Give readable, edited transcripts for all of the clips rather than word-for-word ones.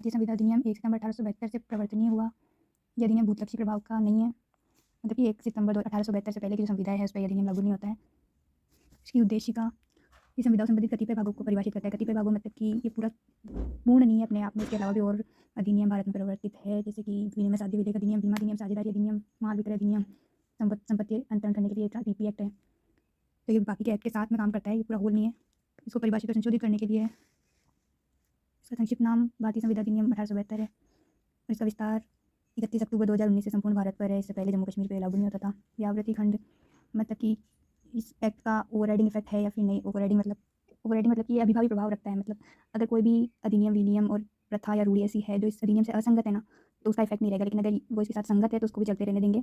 भारतीय संविदा अधिनियम 1 सितंबर 1872 से प्रवर्तनीय हुआ। यह अधिनियम भूतलक्षी प्रभाव का नहीं है, मतलब कि 1 सितंबर 1872 से पहले की जो संविदा है उस पर यह अधिनियम लागू नहीं होता है। इसकी उद्देशिका ये संविदा संबंधित कतिपय भागों को परिभाषित करता है। कतिपय भागों मतलब कि ये पूरा पूर्ण नहीं है अपने आप में, इसके अलावा भी और अधिनियम भारत में प्रवर्तित है, जैसे कि विनिमय साध्य विधेयक अधिनियम, बीमा अधिनियम, साझेदारी अधिनियम, माल विक्रय अधिनियम, संपत्ति अंतरण करने के लिए टीपी एक्ट है। तो ये बाकी के एक्ट के साथ में काम करता है, ये पूरा होल नहीं है। इसको परिभाषित और संशोधित करने के लिए इसका संक्षिप्त नाम भारतीय संविदा अधिनियम 1872 है और इसका विस्तार 31 अक्टूबर 2019 से संपूर्ण भारत पर है। इससे पहले जम्मू कश्मीर पर लागू नहीं होता था। व्यावृत्ति खंड मतलब कि इस एक्ट का ओवरराइडिंग इफेक्ट है या फिर नहीं। ओवरराइडिंग मतलब कि ये अभिभावी प्रभाव रखता है, मतलब अगर कोई भी अधिनियम विनियम और प्रथा या रूढ़ी ऐसी है जो इस अधिनियम से असंगत है ना, तो उसका इफेक्ट नहीं रहेगा, लेकिन अगर वो इसके साथ संगत है तो उसको भी चलते रहने देंगे।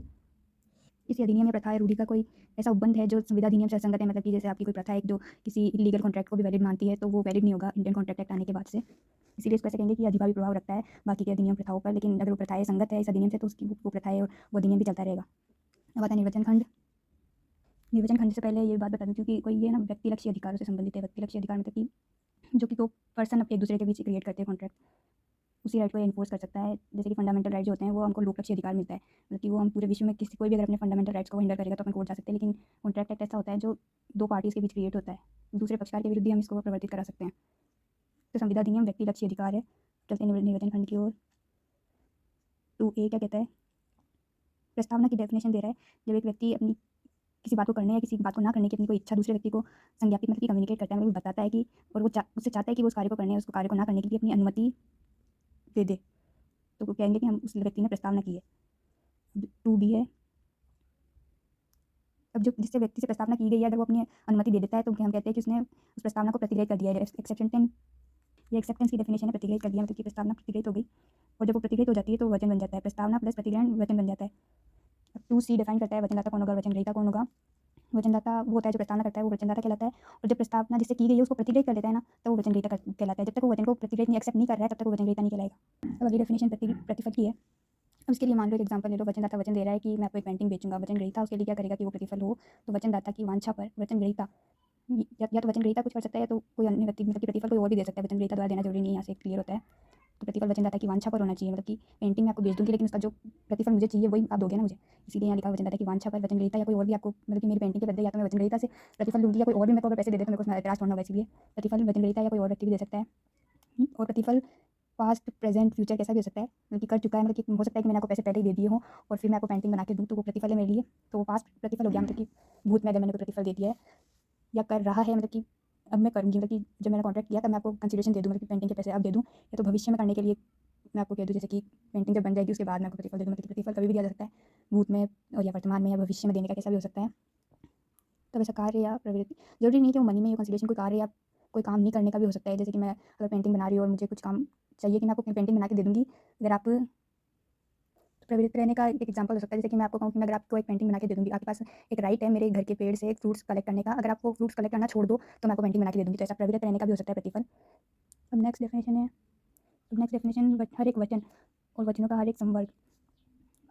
किसी अधिनियम या प्रथा या रूढ़ी का कोई ऐसा उपबंध है जो संविदा अधिनियम से असंगत है, मतलब कि जैसे आपकी कोई प्रथा है जो किसी इलीगल कॉन्ट्रैक्ट को भी वैलिड मानती है, तो वो वैलिड नहीं होगा इंडियन कॉन्ट्रैक्ट एक्ट आने के बाद से। इसीलिए इसको ऐसे कहेंगे कि अधिभावी प्रभाव रखता है बाकी के अधिनियम प्रथाओं पर, लेकिन अगर वो प्रथाएं संगत है इस अधिनियम से तो उसकी वो प्रथाएं और वो अधिनियम भी चलता रहेगा। अब आता है निर्वचन खंड। निर्वचन खंड से पहले ये बात बता दूं क्योंकि कोई ये ना व्यक्तिलक्षी अधिकारों से संबंधित है। व्यक्तिलक्षी अधिकार मतलब कि जो कि दो पर्सन एक दूसरे के बीच क्रिएट करते हैं कॉन्ट्रैक्ट, उसी राइट को एनफोर्स कर सकता है। जैसे कि फंडामेंटल राइट जो होते हैं वो हमको लोकलक्षी अधिकार मिलता है, मतलब कि वो हम पूरे विश्व में किसी कोई भी अगर अपने फंडामेंटल राइट्स को हिंडर करेगा तो अपन कोर्ट जा सकते हैं। लेकिन कॉन्ट्रैक्ट एक्ट ऐसा होता है जो दो पार्टीज के बीच क्रिएट होता है, दूसरे पक्षकार के विरुद्ध ही हम इसको प्रवर्तित करा सकते हैं। तो संविदा अधिनियम व्यक्तिलक्षी अधिकार है। चलते हैं निर्वचन खंड की ओर। 2A क्या कहता है? प्रस्तावना की डेफिनेशन दे रहा है जब एक व्यक्ति अपनी किसी बात को करने या किसी बात को ना करने की अपनी कोई इच्छा दूसरे व्यक्ति को संज्ञापित मतलब कि कम्युनिकेट करता है, मतलब बताता है कि और वो उससे चाहता है कि वो उस कार्य को करने या उसको कार्य को ना करने के लिए अपनी अनुमति दे दे, तो वो कहेंगे कि हम उस व्यक्ति ने प्रस्तावना की है। 2B है, अब जो जिससे व्यक्ति से प्रस्तावना की गई है अगर वो अपनी अनुमति दे देता है तो हम कहते हैं कि उसने उस प्रस्तावना को प्रतिग्रहित कर दिया है। एक्सेप्टेंस की डेफिनेशन है प्रतिग्रहित कर दिया, मतलब कि प्रस्तावना प्रतिग्रहित हो गई, और जब वो प्रतिग्रहित हो जाती है तो वचन बन जाता है। प्रस्तावना प्लस प्रतिग्रहण वचन बन जाता है। अब 2C डिफाइन करता है वचनदाता कौन होगा, वचनग्रहीता कौन होगा। वचनदाता वो होता है जो प्रस्तावना करता है, वो वचनदाता कहलाता है, और जब प्रस्तावना जिससे की गई है उसको प्रतिग्रहित कर लेता है ना, तो वो वचनग्रहीता कहलाता है। जब तक वो वचन को प्रतिग्रहित नहीं एक्सेप्ट नहीं कर रहा है तब तक वो वचनग्रहीता नहीं कहलाएगा। अब अगली डेफिनेशन प्रतिफल की है। अब इसके लिए मान लो एक एग्जांपल ले लो। वचनदाता वचन दे रहा है कि मैं आपको एक पेंटिंग बेचूंगा। वचनग्रहीता उसके लिए क्या करेगा कि वो प्रतिफल हो, तो वचनदाता की वांछा पर वचनग्रहीता या तो वचनग्रहीता कुछ कर सकता है या तो कोई अन्य व्यक्ति, मतलब कि प्रतिफल कोई और भी दे सकता है। वचनग्रहीता द्वारा देना जरूरी नहीं है, यहाँ से क्लियर होता है। तो प्रतिफल वचनदाता की वांछा पर होना चाहिए, मतलब कि पेंटिंग मैं आपको बेच दूंगी लेकिन उसका जो प्रतिफल मुझे चाहिए वही आप दोगे ना मुझे, इसीलिए यहाँ लिखा वचनदाता की वांछा पर। वचनग्रहीता या कोई और भी आपको, मतलब कि मेरी पेंटिंग के बदले या तो मैं वचनग्रहीता से प्रतिफल लूंगी या कोई और भी मेरे को अगर पैसे दे दे तो मेरे को एतराज छोड़ना होगा, इसलिए प्रतिफल वचनग्रहीता या कोई और व्यक्ति भी दे सकता है। और प्रतिफल पास्ट प्रेजेंट फ्यूचर कैसा भी हो सकता है, मतलब कि कर चुका है, मतलब कि हो सकता है कि मैंने आपको पैसे पहले ही दे दिए हो और फिर मैं आपको पेंटिंग बना के दूँ तो वो प्रतिफल है मेरे लिए, तो वो पास्ट प्रतिफल हो गया, मतलब कि भूत में अगर मैंने कोई प्रतिफल दे दिया है या कर रहा है, मतलब कि अब मैं करूँगी, मतलब कि जब मैंने कॉन्ट्रैक्ट किया तब मैं आपको कंसिडरेशन दे दूँ, मतलब कि पेंटिंग के पैसे अब दे दूँ, या तो भविष्य में करने के लिए मैं आपको कह दूँ जैसे कि पेंटिंग जब बन जाएगी उसके बाद मैं आपको प्रतिफल दे दूँ, मतलब कि प्रतिफल कभी भी दिया जा सकता है, भूत में और या वर्तमान में या भविष्य में देने का कैसा भी हो सकता है। तब ऐसा कार्य या प्रवृत्ति जरूरी नहीं कि वो मनी में, कंसिडरेशन कोई कार्य या कोई काम नहीं करने का भी हो सकता है। जैसे कि मैं अगर पेंटिंग बना रही हूँ और मुझे कुछ काम चाहिए कि मैं आपको पेंटिंग बना के दे दूँगी, अगर आप प्रवृत्त रहने का एक एग्जांपल हो सकता है। जैसे कि मैं आपको कहूँ कि मैं अगर आपको एक पेंटिंग बना के दे दूँगी, आपके पास एक राइट है मेरे घर के पेड़ से फ्रूट्स कलेक्ट करने का, अगर आप वो फ्रूट्स कलेक्ट करना छोड़ दो तो मैं आपको पेंटिंग बना के दे दूँगी, तो ऐसा प्रवृत्त रहने का भी हो सकता है प्रतिफल। अब नेक्स्ट डेफिनेशन हर एक वचन और वचनों का हर एक संवर्ग।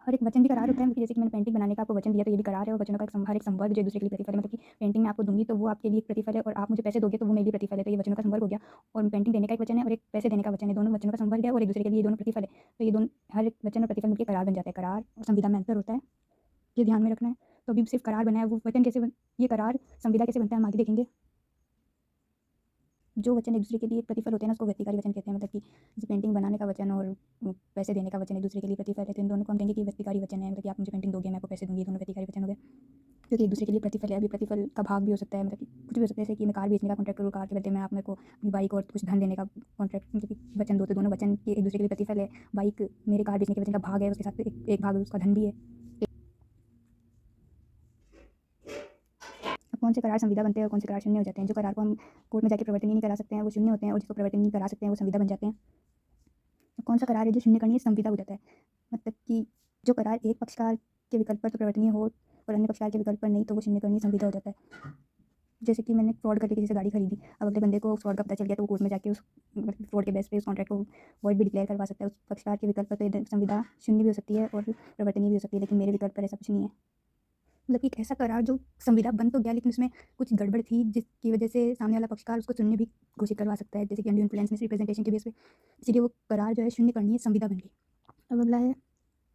हर एक वचन भी करार होता है, जैसे कि मैंने पेंटिंग बनाने का आपको वचन दिया तो ये भी करार है, और वचनों का हर एक संवर्ग जो दूसरे के लिए प्रतिफल है, मतलब कि पेंटिंग मैं आपको दूंगी तो वो आपके लिए प्रतिफल है और आप मुझे पैसे दोगे तो वो मेरे लिए प्रतिफल है, तो ये वचनों का संवर्ग हो गया। और पेंटिंग देने का एक वचन है और एक पैसे देने का वचन है, दोनों वचनों का संवर्ग है और एक दूसरे के लिए दोनों प्रतिफल है, तो ये दोनों हर एक वचन और प्रतिफल मिलकर करार बन जाता है। करार और संविदा में अंतर होता है, ये ध्यान में रखना है। तो अभी सिर्फ करार बना है, वो वचन कैसे ये करार संविदा कैसे बनता है हम आगे देखेंगे। जो वचन एक दूसरे के लिए प्रतिफल होते हैं ना उसको व्यक्तिकारी वचन कहते हैं, मतलब कि जैसे पेंटिंग बनाने का वचन और पैसे देने का वचन एक दूसरे के लिए प्रतिफल है, तो इन दोनों को हम कहेंगे कि व्यक्तिकारी वचन है, मतलब कि आप मुझे पेंटिंग दोगे मैं आपको पैसे दूंगी, दोनों व्यक्तिकारी वचन हो गए क्योंकि एक दूसरे के लिए प्रतिफल है। अभी प्रतिफल का भाग भी हो सकता है, मतलब कि कुछ भी हो सकता है, जैसे कि मैं कार बेचने का कॉन्ट्रैक्ट करूँ, कार के बदले में आप मेरे को अपनी बाइक और कुछ धन देने का कॉन्ट्रैक्ट, मतलब कि वचन दो, तो दोनों वचन के एक दूसरे के लिए प्रतिफल है। बाइक मेरे कार बेचने के वचन का भाग है, उसके साथ एक भाग उसका धन भी है। अब कौन से करार संविदा बनते हैं और कौन से करार शून्य हो जाते हैं। जो करार को हम कोर्ट में जाकर परिवर्तन नहीं करा सकते हैं वो शून्य होते हैं, और जिसको परिवर्तन नहीं करा सकते हैं वो संविदा बन जाते हैं। कौन सा करार है जो शून्य करनी संविदा हो जाता है, मतलब कि जो करार एक पक्षकार के विकल्प पर तो परिवर्तनीय हो और अन्य पक्षकार के विकल्प पर नहीं तो वो शून्य करनी संविदा हो जाता है। जैसे कि मैंने फ्रॉड करके किसी से गाड़ी खरीदी, अब अगले बंदे को फ्रॉड का पता चल गया तो वो कोर्ट में जाके उस फ्रॉड के बेस पे उस कॉन्ट्रैक्ट को वॉइड भी डिक्लेयर करवा सकता है। उस पक्षकार के विकल्प पर तो संविदा शून्य भी हो सकती है और परिवर्तनीय भी हो सकती है, लेकिन मेरे विकल्प पर ऐसा कुछ नहीं है। मतलब कि एक ऐसा करार जो संविदा बन तो गया, लेकिन उसमें कुछ गड़बड़ थी जिसकी वजह से सामने वाला पक्षकार उसको शून्य भी घोषित करवा सकता है, जैसे कि अंडर इन्फ्लुएंस मिस रिप्रेजेंटेशन के बेस पे। इसीलिए वो करार जो है शून्य करनी है, संविदा बन गई। अब अगला है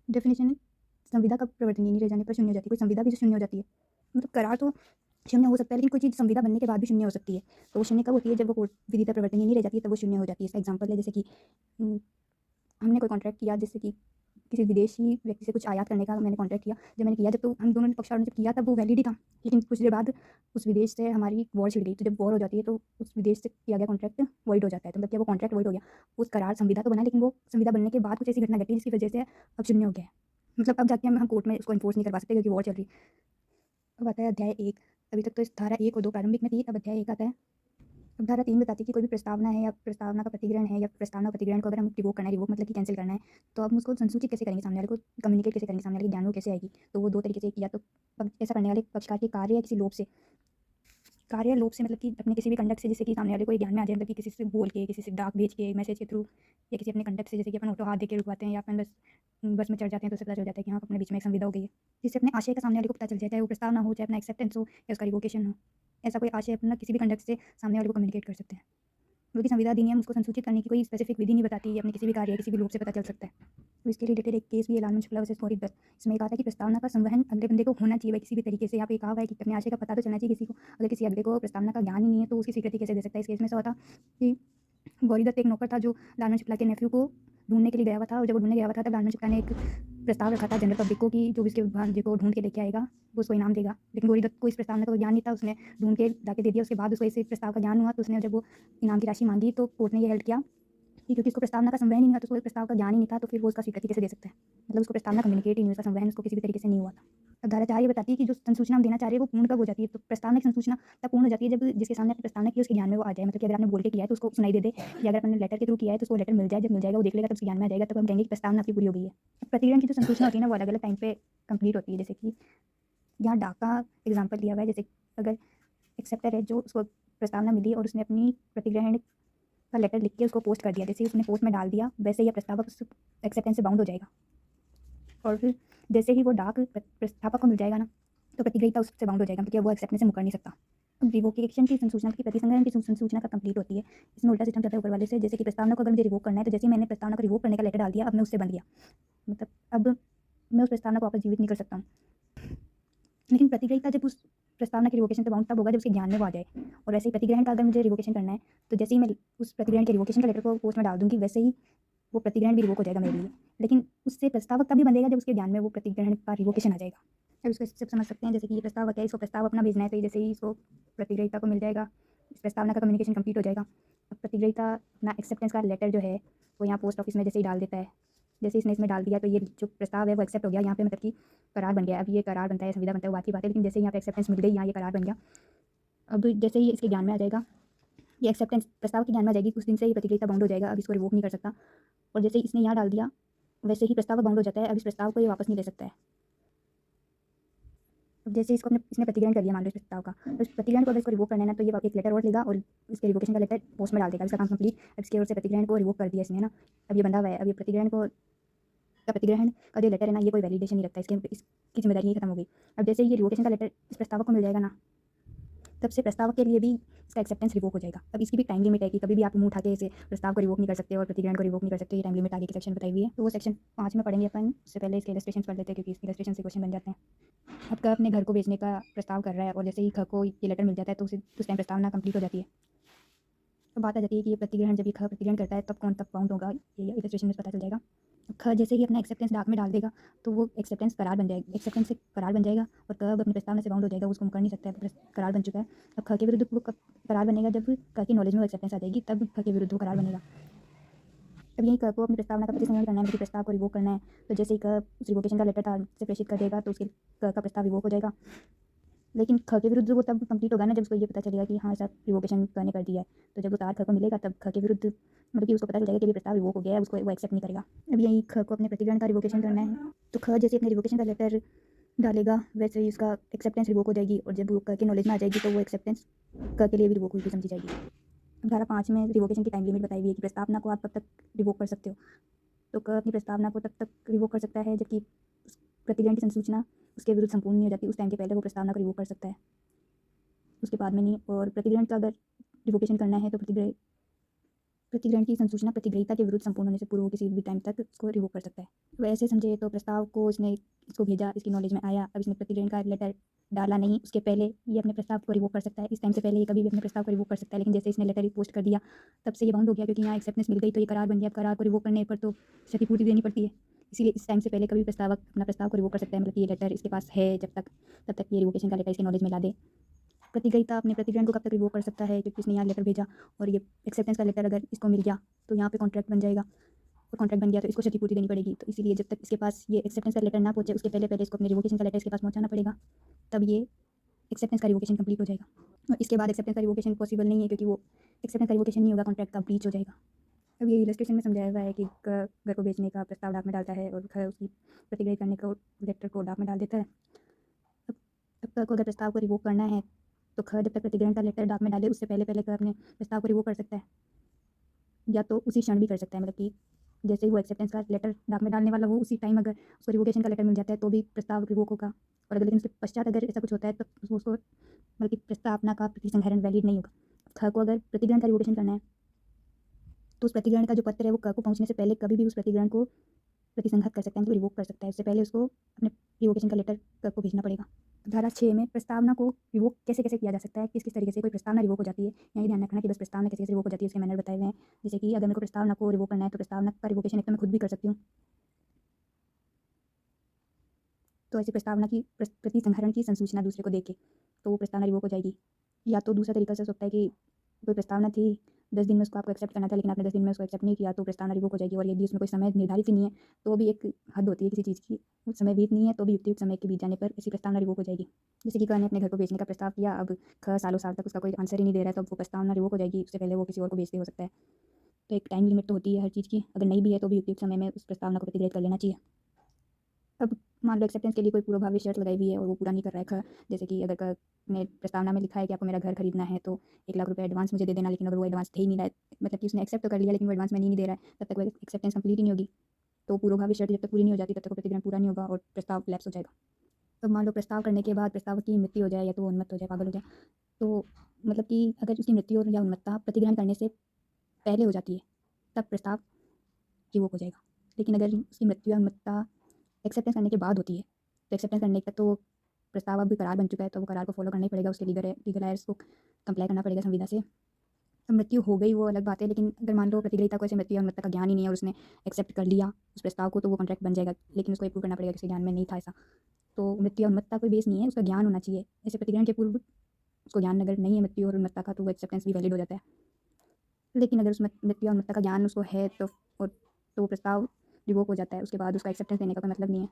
डेफिनेशन है, संविदा का प्रवर्तनीय नहीं रह जाने पर शून्य हो जाती है। कोई संविदा भी जो शून्य हो जाती है, मतलब करार तो शून्य हो सकता है, लेकिन कोई चीज़ संविदा बनने के बाद भी शून्य हो सकती है। तो वो शून्य कब होती है? जब वो कोर्ट विधिता प्रवर्तनीय नहीं रह जाती है, तब वो शून्य हो जाती है। इसका एग्जाम्पल है जैसे कि हमने कोई कॉन्ट्रैक्ट किया, जैसे कि किसी विदेशी व्यक्ति से कुछ आयात करने का मैंने कॉन्ट्रैक्ट किया। जब मैंने किया, जब तो हम दोनों ने पक्षकारों ने जब किया तब वो वैलिड ही था, लेकिन कुछ देर बाद उस विदेश से हमारी वॉर छिड़ गई। तो जब वॉर हो जाती है तो उस विदेश से किया गया कॉन्ट्रैक्ट वॉइड हो जाता है। तो मतलब क्या वो कॉन्ट्रैक्ट वॉइड हो गया, उस करार संविदा तो बना, लेकिन वो संविदा बनने के बाद कुछ ऐसी घटना घटी जिसकी वजह से अब शून्य हो गया है। मतलब अब जाके हम कोर्ट में उसको इन्फोर्स नहीं करवा सकते क्योंकि वॉर चल रही। अब आता है अध्याय 1। अभी तक तो इस धारा 1 और 2 प्रारंभिक में थी, अब अध्याय 1 आता है। अब धारा 3 बताती है कि कोई भी प्रस्तावना है या प्रस्तावना का प्रतिग्रहण है या प्रस्तावना प्रतिग्रहण को अगर हम रिवोक करना है, रिवोक मतलब कि कैंसिल करना है, तो हम उसको संसूचित कैसे करेंगे, सामने वाले को कम्युनिकेट कैसे करेंगे, सामने वाले के ज्ञान में कैसे आएगी। तो वो 2 तरीके से, या तो ऐसा करने वाले पक्षकार के कार्य या किसी लोभ से। कार्य लोभ से मतलब कि अपने किसी भी कंडक्ट से, जैसे कि सामने वाले को ज्ञान में आ जाए, मतलब कि किसी से बोल के, किसी से डाक भेज के, मैसेज के थ्रू, या किसी अपने कंडक्ट से, जैसे कि अपन ऑटो हाथ दे के रुकवाते हैं या अपन बस में चढ़ जाते हैं तो उससे पता चल जाता है कि हाँ अपने बीच में एक संविदा हो गई है, जिससे अपने आशय का सामने वाले को पता चल जाए, चाहे वो प्रस्तावना हो, चाहे अपना एक्सेप्टेंस हो या उसका रिवोकेशन हो। ऐसा कोई आशय अपना किसी भी कंडक्ट से सामने वाले को कम्युनिकेट कर सकते हैं। क्योंकि संविदा अधिनियम उसको संसूचित करने की कोई स्पेसिफिक विधि नहीं बताती है, अपने किसी भी कार्य किसी भी रूप से पता चल सकता है। तो इसके रिलेटेड एक केस भी है, लालमन शुक्ला वर्सेस फरीद दत्त। इसमें कहा था कि प्रस्तावना का संवहन अगले बंदे को होना चाहिए, किसी भी तरीके से। यहाँ पे कहा हुआ है कि अपने आशय का पता तो चलना चाहिए किसी को। अगर किसी अगले को प्रस्तावना का ज्ञान ही नहीं है तो उसकी स्वीकृति कैसे दे सकता है। इस केस में ऐसा होता कि गौरी दत्त एक नौकर था जो लालमन शुक्ला के नेफ्यू को ढूंढने के लिए गया हुआ था, और जब वो ढूंढने गया हुआ था तब लालमन शुक्ला ने एक प्रस्ताव रखा था जनरल पब्लिक को कि जो भी इसके भांजे को ढूंढ के लेके आएगा वो उसको इनाम देगा। लेकिन गौरी दत्त को इस प्रस्तावना का ज्ञान नहीं था, उसने ढूंढ के जाके दे दिया। उसके बाद उसको इस प्रस्ताव का ज्ञान हुआ, तो उसने जब वो इनाम की राशि मांगी तो कोर्ट ने ये हेल्प किया कि क्योंकि उसको प्रस्तावना का संवहन ही नहीं हुआ, तो उसको प्रस्ताव का ज्ञान ही नहीं था, तो फिर वो उसका स्वीकृति कैसे दे सकता है। मतलब उसको प्रस्तावना कम्युनिकेट ही नहीं, उसका संवहन उसको किसी भी तरीके से नहीं हुआ था। अब धारा 4 ये बताती है कि जो संसूचना हम देना चाह रहे हैं वो पूर्ण कब हो जाती है। तो प्रस्तावना की संसूचना तब पूर्ण हो जाती है जब जिसके सामने आपने प्रस्तावना की उसके ज्ञान में वो आ जाए। मतलब कि अगर आपने बोल के किया है तो उसको सुनाई दे दे, या अगर आपने लेटर के थ्रू किया है तो उसको लेटर मिल जाए। जब मिल जाएगा वो देख लेगा तब उसके ज्ञान में आ जाएगा, तब हम कहेंगे कि प्रस्तावना आपकी पूरी हो गई है। प्रतिग्रहण की जो संसूचना होती है ना वो अलग अलग टाइम पे कंप्लीट होती है। जैसे कि यहाँ डाक का एग्जाम्पल दिया हुआ है, जैसे अगर एक्सेप्टर है जो उसको प्रस्तावना मिली और उसने अपनी प्रतिग्रहण का लेटर लिख के उसको पोस्ट कर दिया, जैसे ही उसने पोस्ट में डाल दिया वैसे ही प्रस्तावक उस एक्सेप्टेंस से बाउंड हो जाएगा। और फिर जैसे ही वो डाक प्रस्तावक को मिल जाएगा ना, तो प्रतिग्रहीता उससे बाउंड हो जाएगा, क्योंकि वो एक्सेप्टेंस से मुकर नहीं सकता। अब रिवोकेशन की संसूचना की प्रतिसंग्रहण की संसूचना का कंप्लीट होती है। इसमें उल्टा सिस्टम चलता है ऊपर वाले से। जैसे कि प्रस्तावना को अगर मुझे रिवोक करना है, तो जैसे ही मैंने प्रस्तावना को रिवोक करने का लेटर डाल दिया, अब मैं उससे बन गया। मतलब अब मैं उस प्रस्तावना को वापस जीवित नहीं कर सकता हूँ। लेकिन प्रतिग्रहीता जब उस प्रस्तावना की रिवोकेशन से बाउंड तब होगा जब उसके ज्ञान में वो आ जाए। और वैसे ही प्रतिग्रहण का अगर मुझे रिवोकेशन करना है, तो जैसे ही मैं उस प्रतिग्रहण के रिवोकेशन का लेटर को पोस्ट में डाल दूंगी, वैसे ही वो प्रतिग्रहण भी रिवोक हो जाएगा मेरे लिए। लेकिन उससे प्रस्तावक तभी बनेगा जब उसके ज्ञान में वो प्रतिग्रहण का रिवोकेशन आ जाएगा। अब इसको स्टेप समझ सकते हैं। जैसे कि ये प्रस्तावक है, इसको प्रस्ताव अपना भेजना है, तो जैसे ही इसको प्रतिग्रहीता को मिल जाएगा, इस प्रस्तावना का कम्युनिकेशन कंप्लीट हो जाएगा। अब प्रतिग्रहीता अपना एक्सेप्टेंस का लेटर जो है वो यहाँ पोस्ट ऑफिस में जैसे ही डाल देता है, जैसे इसने इसमें डाल दिया तो ये जो प्रस्ताव है वो एक्सेप्ट हो गया। यहाँ पे मतलब कि करार बन गया। अब ये करार बनता है, संविदा बनता है, वो बात ही बात है। लेकिन जैसे यहाँ पे एक्सेप्टेंस मिल गई, यहाँ ये करार बन गया। अब जैसे ही इसके ज्ञान में आ जाएगा, ये एक्सेप्टेंस प्रस्ताव के ज्ञान में आ जाएगी, उस दिन से ही प्रतिक्रिया बाउंड हो जाएगा। अब इसको रिवोक नहीं कर सकता। और जैसे ही इसने यहाँ डाल दिया वैसे ही प्रस्ताव बाउंड हो जाता है। अब इस प्रस्ताव को ये वापस नहीं ले सकता है। अब जैसे इसको इसने प्रतिग्रहण कर दिया मान लो इस प्रस्ताव का, तो इस प्रतिग्रहण को अगर इसको रिवोक करना है ना, तो ये एक लेटर और लेगा और इसके रिवोकेशन का लेटर पोस्ट में डाल देगा। इसका काम कंप्लीट। अब इसके ओर से प्रतिग्रहण को रिवोक कर दिया इसने, है ना। अब ये बंधा हुआ है। अब ये प्रतिग्रहण का प्रतिग्रहण का जो लेटर है ना, ये कोई वैलिडेशन नहीं रखता, इसकी जिम्मेदारी ही खत्म हो गई। अब जैसे ये रिवोकेशन का लेटर इस प्रस्तावक को मिल जाएगा ना, तब से प्रस्तावक के लिए भी इसका एक्सेप्टेंस रिवोक हो जाएगा। अब इसकी भी टाइम लिमिट है कि कभी भी आप मुंह उठा के इसे प्रस्ताव को रिवोक नहीं कर सकते और प्रतिग्रहण को रिवोक नहीं कर सकते। ये टाइम लिमिट आगे के सेक्शन बताई हुई है, तो वो सेक्शन 5 में पढ़ेंगे अपन। उससे पहले इसके इलस्ट्रेशन पढ़ लेते हैं, क्योंकि इसके इलस्ट्रेशन से क्वेश्चन बन जाते हैं। अब क अपने घर को बेचने का प्रस्ताव कर रहा है और जैसे ही ख को ये लेटर मिल जाता है तो उस टाइम प्रस्तावना कंप्लीट हो जाती है। तो बात आ जाती है कि ये प्रतिग्रहण जब ये ख प्रतिग्रहण करता है तब कौन तब बाउंड होगा, ये इलस्ट्रेशन में पता चल जाएगा। ख जैसे ही अपना एक्सेप्टेंस डाक में डाल देगा तो वो एक्सेप्टेंस करार बन जाएगा, एक्सेप्टेंस से करार बन जाएगा। और क अब अपनी प्रस्तावना से बाउंड हो जाएगा, उसको कर नहीं सकता है, करार बन चुका है। अब ख के विरुद्ध वो करार बनेगा जब क की नॉलेज में वो एक्सेप्टेंस आ जाएगी, तब ख के विरुद्ध वो करार बनेगा। अब यही क को अपनी प्रस्तावना का प्रतिसंहरण करना है, मतलब प्रस्ताव को रिवोक करना है। तो जैसे ही क उस रिवोकेशन का लेटर था से प्रेषित कर देगा तो उसके क का प्रस्ताव रिवोक हो जाएगा। लेकिन ख के विरुद्ध वो तब कंप्लीट होगा ना जब उसको ये पता चलेगा कि हाँ ऐसा रिवोकेशन करने कर दिया है। तो जब वो तार ख को मिलेगा तब ख के विरुद्ध मतलब कि उसको पता चल जाएगा कि ये प्रस्ताव रिवोक हो गया है, उसको वो एक्सेप्ट नहीं करेगा। अब यही ख को अपने प्रतिग्रहण का रिवोकेशन करना है, तो ख जैसे अपने रिवोकेशन का लेटर डालेगा वैसे ही उसका एक्सेप्टेंस रिवोक हो जाएगी। और जब वो क के नॉलेज में आ जाएगी तो वो एक्सेप्टेंस क के लिए भी रिवोक हुई समझी जाएगी। अब धारा 5 में रिवोकेशन की टाइम लिमिट बताई हुई है कि प्रस्तावना को आप कब तक रिवोक कर सकते हो। तो क अपनी प्रस्तावना को तब तक रिवोक कर सकता है जबकि प्रतिग्रहण की संसूचना उसके विरुद्ध संपूर्ण नहीं हो जाती, उस टाइम के पहले वो प्रस्तावना को रिवोक कर सकता है, उसके बाद में नहीं। और प्रतिग्रहण का अगर रिवोकेशन करना है तो प्रतिग्रहण की संसूचना प्रतिग्रहीता के विरुद्ध संपूर्ण होने से पूर्व किसी भी टाइम तक उसको रिवोक कर सकता है। वैसे समझे तो प्रस्ताव को इसको भेजा, इसकी नॉलेज में आया, अब इसने प्रतिग्रहण का लेटर डाला नहीं, उसके पहले ये अपने प्रस्ताव को रिवोक कर सकता है। इस टाइम से पहले ये कभी भी अपने प्रस्ताव को रिवोक कर सकता है, लेकिन जैसे इसने लेटर पोस्ट कर दिया तब से ये बाउंड हो गया, क्योंकि यहाँ एक्सेप्टेंस मिल गई तो ये करार बन गया। अब करार को रिवोक करने पर तो क्षतिपूर्ति देनी पड़ती है, इसीलिए इस टाइम से पहले कभी प्रस्तावक अपना प्रस्ताव को रिवोक कर सकता है। मतलब ये लेटर इसके पास है जब तक, तब तक ये रिवोकेशन का लेटर इसके नॉलेज में ला दे। प्रतिग्रहीता अपने प्रतिग्रहण को कब तक रिवोक कर सकता है, क्योंकि इसने यहाँ लेटर भेजा और ये एक्सेप्टेंस का लेटर अगर इसको मिल गया तो यहाँ पे कॉन्ट्रैक्ट बन जाएगा, और कॉन्ट्रैक्ट बन गया तो इसको क्षतिपूर्ति देनी पड़ेगी। तो इसीलिए जब तक इसके पास ये एक्सेप्टेंस का लेटर ना पहुंचे उसके पहले इसको अपने रिवोकेशन का लेटर इसके पास पहुंचाना पड़ेगा, तब ये एक्सेप्टेंस का रिवोकेशन कंप्लीट हो जाएगा। और इसके बाद एक्सेप्टेंस का रिवोकेशन पॉसिबल नहीं है, क्योंकि वो एक्सेप्टेंस का रिवोकेशन नहीं होगा, कॉन्ट्रैक्ट का ब्रीच हो जाएगा। अब ये इलस्ट्रेशन में समझाया हुआ है कि घर को बेचने का प्रस्ताव डाक में डालता है और घर उसकी प्रतिग्रह करने को लेटर को डाक में डाल देता है। अब तक अगर प्रस्ताव को रिवोक करना है तो खर जब तक प्रतिग्रहण का लेटर डाक में डाले उससे पहले खर अपने प्रस्ताव को रिवोक कर सकता है, या तो उसी क्षण भी कर सकता है। मतलब कि जैसे ही वो एक्सेप्टेंस का लेटर डाक में डालने वाला हो उसी टाइम अगर उसको रिवोकेशन का लेटर मिल जाता है तो भी प्रस्ताव रिवोक होगा, और अगर लेकिन उसके पश्चात अगर ऐसा कुछ होता है तो उसको मतलब कि प्रस्तावना का प्रतिसंहरण वैलिड नहीं होगा। खर को अगर प्रतिग्रहण का रिवोकेशन करना है तो उस प्रतिग्रहण का जो पत्र है वो क को पहुंचने से पहले कभी भी उस प्रतिग्रहण को प्रतिसंहत कर सकता है, मतलब रिवोक कर सकता है। उससे पहले उसको अपने रिवोकेशन का लेटर क को भेजना पड़ेगा। धारा 6 में प्रस्तावना को रिवोक कैसे कैसे किया जा सकता है, किस किस तरीके से कोई प्रस्तावना रिवोक हो जाती है। यहाँ ध्यान रखना कि बस प्रस्तावना कैसे कैसे रिवोक हो जाती है उसके मैनर बताए हुए हैं। जैसे कि अगर मेरे को प्रस्तावना को रिवोक करना है तो प्रस्तावना का रिवोकेशन एक तो मैं खुद भी कर सकती हूँ, तो ऐसी प्रस्तावना की प्रतिसंहरण की संसूचना दूसरे को देके तो वो प्रस्तावना रिवोक हो जाएगी। या तो दूसरा तरीका से सकता है कि कोई प्रस्तावना थी 10 दिन में उसको आपको एक्सेप्ट करना था, लेकिन आपने 10 दिन में उसको एक्सेप्ट नहीं किया तो प्रस्तावना रिवोक हो जाएगी। और यदि उसमें कोई समय निर्धारित ही नहीं है तो भी एक हद होती है किसी चीज़ की, समय बीत नहीं है तो भी युक्त समय के बीत जाने पर ऐसी प्रस्तावना रिवोक हो जाएगी। जैसे कि ने अपने घर को बेचने का प्रस्ताव किया, अब सालों साल तक उसका कोई आंसर ही नहीं दे रहा है, तो अब वो प्रस्तावना रिवोक हो जाएगी। उससे पहले वो किसी और को बेचते हो सकता है। तो एक टाइम लिमिट तो होती है हर चीज़ की, अगर नहीं भी है तो भी युक्त समय में उस प्रस्तावना को प्रतिग्रहित कर लेना चाहिए। अब मान लो एक्सेप्टेंस के लिए कोई पूर्वभावी शर्त लगाई हुई है और वो पूरा नहीं कर रहा है, जैसे कि अगर ने प्रस्तावना में लिखा है कि आपको मेरा घर खरीदना है तो 1 लाख रुपए एडवांस मुझे दे देना, लेकिन अगर वो एडवांस दे ही नहीं रहा है, मतलब कि उसने एक्सेप्ट तो कर लिया लेकिन वो एडवांस में नहीं दे रहा है, तब तक वो एक्सेप्टेंस कंप्लीट ही नहीं होगी। तो पूर्वभावी शर्त जब तक पूरी नहीं हो जाती तब तक वो प्रतिग्रहण पूरा नहीं होगा और प्रस्ताव लैप्स हो जाएगा। तो मान लो प्रस्ताव करने के बाद प्रस्ताव की मृत्यु हो जाए या तो वो उन्मत्त हो जाए, पागल हो जाए, तो मतलब कि अगर उसकी मृत्यु या उन्मत्तता प्रतिग्रहण करने से पहले हो जाती है तब प्रस्ताव रिवोक हो जाएगा। लेकिन अगर उसकी मृत्यु या उन्मत्तता एक्सेप्टेंस करने के बाद होती है तो एक्सेप्टेंस करने तक तो प्रस्ताव अब भी करार बन चुका है, तो वो करार को फॉलो करना ही पड़ेगा, उसके लीगल आयर्स को कंप्लाई करना पड़ेगा संविदा से। तो मृत्यु हो गई वो अलग बात है, लेकिन अगर मान लो प्रतिग्रहीता को ऐसे मृत्यु या उन्मत्तता का ज्ञान ही नहीं है और उसने एक्सेप्ट कर लिया उस प्रस्ताव को, तो वो कॉन्ट्रैक्ट बन जाएगा, लेकिन उसको प्रूव करना पड़ेगा कि उसके ज्ञान में नहीं था ऐसा। तो मृत्यु या उन्मत्तता कोई बेस नहीं है, उसका ज्ञान होना चाहिए। ऐसे प्रतिग्रहण के पूर्व उसको ज्ञान अगर नहीं है मृत्यु और उन्मत्तता का तो वो एक्सेप्टेंस भी वैलिड हो जाता है। लेकिन अगर उस मृत्यु या उन्मत्तता का ज्ञान उसको है तो प्रस्ताव रिवोक हो जाता है, उसके बाद उसका एक्सेप्टेंस देने का कोई मतलब नहीं है।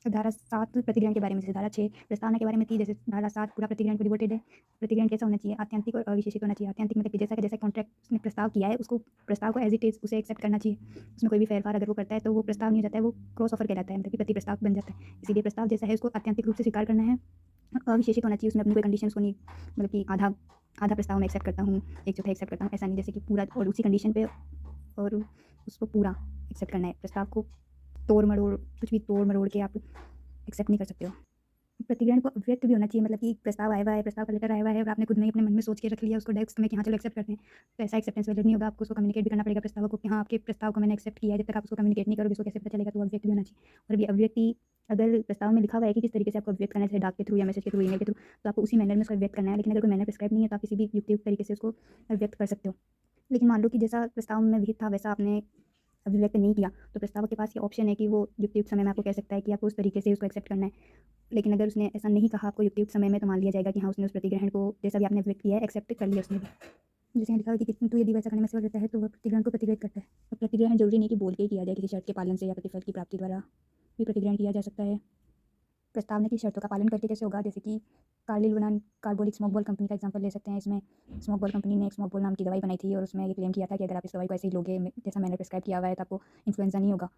तो धारा 7 प्रतिग्रहण के बारे में, जैसे धारा 6 प्रस्तावना के बारे में थी, जैसे धारा 7 पूरा प्रतिग्रहण को डिवोटेड है। प्रतिग्रहण कैसा होना चाहिए, आत्यंतिक और अविशेषित होना चाहिए। आत्यंतिक मतलब कि जैसा कॉन्ट्रैक्ट उसने प्रस्ताव किया है उसको प्रस्ताव को एज इट इज उसे एक्सेप्ट करना चाहिए, उसमें कोई भी फेरफार अगर वो करता है तो वो प्रस्ताव नहीं हो जाता है, वो क्रॉस ऑफर कहलाता है, मतलब कि प्रति प्रस्ताव बन जाता है। इसीलिए प्रस्ताव जैसा है उसको आत्यंतिक रूप से स्वीकार करना है। अविशेषित होना चाहिए, उसमें अपनी कोई कंडीशन को नहीं, मतलब कि आधा प्रस्ताव में एक्सेप्ट करता हूँ, 1/4 एक्सेप्ट करता हूँ, ऐसा नहीं, जैसे कि पूरा और उसी कंडीशन पे और उसको पूरा एक्सेप्ट करना है। प्रस्ताव को तोड़ मरोड़ कुछ भी तोड़ मरोड़ के आप एक्सेप्ट नहीं कर सकते हो। प्रतिग्रहण को अव्यक्त भी होना चाहिए, मतलब कि प्रस्ताव आया हुआ है, प्रस्ताव का लेटर आया हुआ है और आपने खुद में ही अपने मन में सोच के रख लिया उसको डेस्क में कि हाँ चलो एक्सेप्ट करते हैं, तो ऐसा एक्सेप्टेंस वैलिड नहीं होगा। आपको उसको कम्युनिकेट भी करना पड़ेगा प्रस्ताव को कि हाँ आपके प्रस्ताव को मैंने एक्सेप्ट किया है। जब तक आप उसको कम्युनिकेट नहीं करोगे उसको कैसे पता चलेगा, तो अव्यक्त भी होना चाहिए। और अभी अव्यक्ति अगर प्रस्ताव में लिखा हुआ है कि किस तरीके से आपको अव्यक्त करना है, जैसे डाक के थ्रू या मैसेज के थ्रू, ईमेल के थ्रू, तो आपको उसी मैनर में उसको अव्यक्त करना है। लेकिन अगर कोई मैनर प्रिस्क्राइब नहीं है तो आप किसी भी युक्तियुक्त तरीके से उसको अव्यक्त कर सकते हो। लेकिन मान लो कि जैसा प्रस्ताव में विहित था वैसा आपने अभिव्यक्त नहीं किया, तो प्रस्तावक के पास ये ऑप्शन है कि वो युक्तियुक्त समय में आपको कह सकता है कि आपको उस तरीके से उसको एक्सेप्ट करना है। लेकिन अगर उसने ऐसा नहीं कहा आपको युक्तियुक्त समय में, तो मान लिया जाएगा कि हाँ उसने उस प्रतिग्रहण को जैसा भी आपने व्यक्त किया है एक्सेप्ट कर लिया उसने भी। जैसे यहाँ लिखा है कि किंतु यदि वैसा करने में असफल रहता है तो वह प्रतिग्रहण को प्रतिग्रहित करता है। तो प्रतिग्रहण जरूरी नहीं कि बोल के ही किया जाए, किसी शर्त के पालन से या प्रतिफल की प्राप्ति द्वारा भी प्रतिग्रहण किया जा सकता है। प्रस्तावना की शर्तों का पालन करके कैसे होगा, जैसे कि कार्लिल बनान कार्बोलिक स्मोक बॉल कंपनी का एग्जांपल ले सकते हैं। इसमें स्मोक बॉल कंपनी ने एक स्मोक बॉल नाम की दवाई बनाई थी और उसमें ये क्लेम किया था कि अगर आप इस दवाई को ऐसे ही लोगे जैसा मैंने प्रिस्क्राइब किया हुआ है तो आपको इन्फ्लुएंजा नहीं होगा,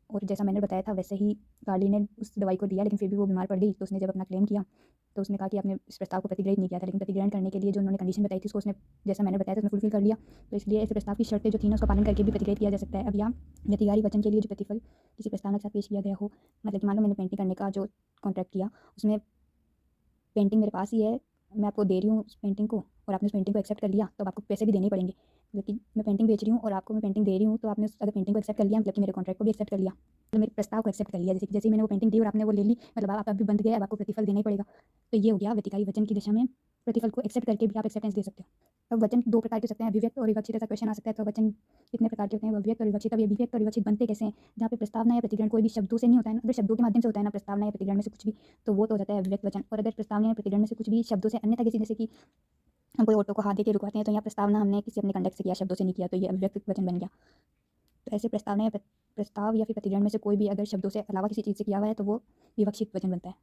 और जैसा मैंने बताया था वैसे ही कार्ली ने उस दवाई को दिया, लेकिन फिर भी वो बीमार पड़ गई। तो उसने जब अपना क्लेम किया तो उसने कहा कि आपने इस प्रस्ताव को प्रतिग्रहित नहीं किया था, लेकिन प्रतिग्रहण करने के लिए जो उन्होंने कंडीशन बताई थी उसको उसने जैसा मैंने बताया था उसने फुलफिल कर लिया। तो इसलिए ऐसे प्रस्ताव की शर्तें जो थी ना उसका पालन करके भी प्रतिग्रहित किया जा सकता है। अब यहाँ व्यतिहारी वचन के लिए जो प्रतिफल किसी प्रस्तावना के साथ पेश किया गया हो। मतलब कि मान लो मैंने पेंटिंग करने का जो कॉन्ट्रैक्ट किया, उसमें पेंटिंग मेरे पास ही है, मैं आपको दे रही हूँ उस पेंटिंग को और आपने उस पेंटिंग को एक्सेप्ट कर लिया, तो आपको पैसे भी देने ही पड़ेंगे। लेकिन मैं पेंटिंग बेच रही हूँ और आपको मैं पेंटिंग दे रही हूँ, तो आपने अगर पेंटिंग को एक्सेप्ट कर लिया मतलब कि मेरे कॉन्ट्रैक्ट को भी एक्सेप्ट कर लिया, तो मेरे प्रस्ताव को एक्सेप्ट कर लिया। जैसे ही मैंने वो पेंटिंग दी और आपने वो ले ली, मतलब आप अभी बंद गया, अब आपको प्रतिफल देना ही पड़ेगा। तो ये हो गया व्यतिकारी वचन की दिशा में प्रतिफल को एक्सेप्ट करके भी आप एक्सेप्टेंस दे सकते हो। अब वचन दो प्रकार के हो सकते हैं, अभिव्यक्त और विवक्षित। ऐसा क्वेश्चन आ सकता है, तो वचन कितने प्रकार के होते हैं, अभिव्यक्त और विवक्षित। अब ये अभिव्यक्त और विवक्षित बनते कैसे हैं? जहाँ पे प्रस्तावना या प्रतिग्रहण कोई भी शब्दों से नहीं होता है ना, अगर शब्दों के माध्यम से होता है ना प्रस्तावना या प्रतिग्रहण में से कुछ भी, तो वो तो हो जाता है अभिव्यक्त वचन। और अगर प्रस्तावना या प्रतिग्रहण में से कुछ भी शब्दों से अन्यथा किसी, जैसे कि हम कोई ऑटो को हाथ देके रुकवाते हैं, तो यहाँ प्रस्तावना हमने किसी अपने कंडक्ट से किया, शब्दों से नहीं किया, तो ये अभिव्यक्त वचन बन गया। तो ऐसे प्रस्तावना या प्रस्ताव या फिर प्रतिग्रहण में से कोई भी अगर शब्दों से अलावा किसी चीज़ से किया हुआ है, तो वो विवक्षित वचन बनता है।